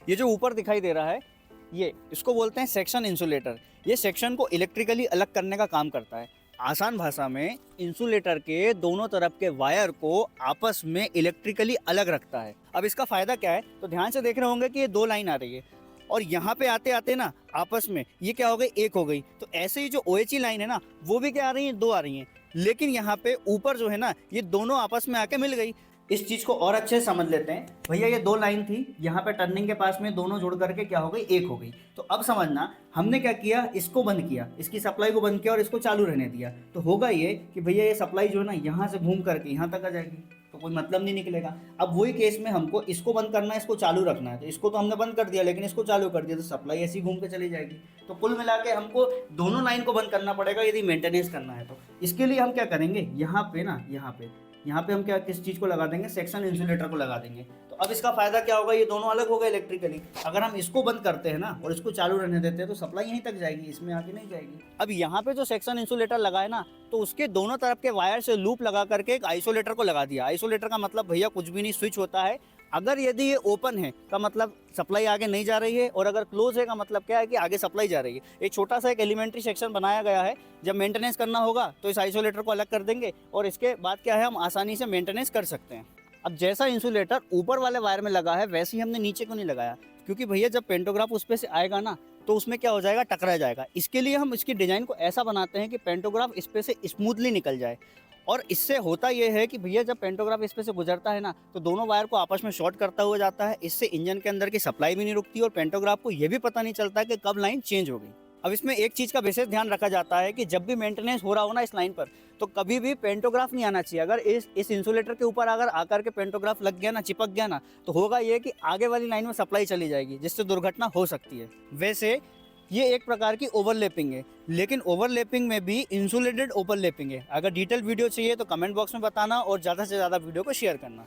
ये जो ऊपर दिखाई दे रहा है ये इसको बोलते हैं सेक्शन इंसुलेटर। ये सेक्शन को इलेक्ट्रिकली अलग करने का काम करता है। आसान भाषा में इंसुलेटर के दोनों तरफ के वायर को आपस में इलेक्ट्रिकली अलग रखता है। अब इसका फायदा क्या है, तो ध्यान से देख रहे होंगे कि ये दो लाइन आ रही है और यहाँ पे आते आते ना आपस में ये क्या हो गई, एक हो गई। तो ऐसे ही जो OHE लाइन है ना वो भी क्या आ रही है, दो आ रही हैं। लेकिन यहाँ पे ऊपर जो है ना ये दोनों आपस में आके मिल गई। इस चीज को और अच्छे से समझ लेते हैं। भैया ये दो लाइन थी, यहाँ पे टर्निंग के पास में दोनों जुड़ करके क्या हो गई, एक हो गई। तो अब समझना हमने क्या किया, इसको बंद किया, इसकी सप्लाई को बंद किया और इसको चालू रहने दिया। तो होगा ये कि भैया ये सप्लाई जो है ना यहाँ से घूम करके यहाँ तक आ जाएगी, तो कोई मतलब नहीं निकलेगा। अब वही केस में हमको इसको बंद करना है, इसको चालू रखना है। तो इसको तो हमने बंद कर दिया लेकिन इसको चालू कर दिया, तो सप्लाई ऐसी घूम के चली जाएगी। तो कुल मिला के हमको दोनों लाइन को बंद करना पड़ेगा यदि मेंटेनेंस करना है। तो इसके लिए हम क्या करेंगे, यहाँ पे ना यहाँ पे हम क्या किस चीज़ को लगा देंगे, सेक्शन इंसुलेटर को लगा देंगे। तो अब इसका फायदा क्या होगा, ये दोनों अलग हो गए इलेक्ट्रिकली। अगर हम इसको बंद करते हैं ना और इसको चालू रहने देते हैं तो सप्लाई यहीं तक जाएगी, इसमें आगे नहीं जाएगी। अब यहाँ पे जो सेक्शन इंसुलेटर लगा है ना, तो उसके दोनों तरफ के वायर से लूप लगा करके एक आइसोलेटर को लगा दिया। आइसोलेटर का मतलब भैया कुछ भी नहीं, स्विच होता है। अगर यदि ये ओपन है का मतलब सप्लाई आगे नहीं जा रही है, और अगर क्लोज है का मतलब क्या है कि आगे सप्लाई जा रही है। एक छोटा सा एक एलिमेंट्री सेक्शन बनाया गया है। जब मेंटेनेंस करना होगा तो इस आइसोलेटर को अलग कर देंगे और इसके बाद क्या है, हम आसानी से मेंटेनेंस कर सकते हैं। अब जैसा इंसुलेटर ऊपर वाले वायर में लगा है वैसे ही हमने नीचे को नहीं लगाया, क्योंकि भैया जब पेंटोग्राफ उस पे से आएगा ना तो उसमें क्या हो जाएगा, टकरा जाएगा। इसके लिए हम इसकी डिजाइन को ऐसा बनाते हैं कि पेंटोग्राफ इस पे से स्मूथली निकल जाए। और इससे होता यह है कि भैया जब पेंटोग्राफ इस पे से गुजरता है ना तो दोनों वायर को आपस में शॉर्ट करता हुआ जाता है। इससे इंजन के अंदर की सप्लाई भी नहीं रुकती और पेंटोग्राफ को यह भी पता नहीं चलता कि कब लाइन चेंज हो गई। अब इसमें एक चीज़ का विशेष ध्यान रखा जाता है कि जब भी मेंटेनेंस हो रहा हो ना इस लाइन पर, तो कभी भी पेंटोग्राफ नहीं आना चाहिए। अगर इस इंसुलेटर के ऊपर अगर आकर के पेंटोग्राफ लग गया ना, चिपक गया ना, तो होगा ये कि आगे वाली लाइन में सप्लाई चली जाएगी, जिससे दुर्घटना हो सकती है। वैसे ये एक प्रकार की ओवरलैपिंग है, लेकिन ओवरलैपिंग में भी इंसुलेटेड ओवरलैपिंग है। अगर डिटेल वीडियो चाहिए तो कमेंट बॉक्स में बताना और ज़्यादा से ज़्यादा वीडियो को शेयर करना।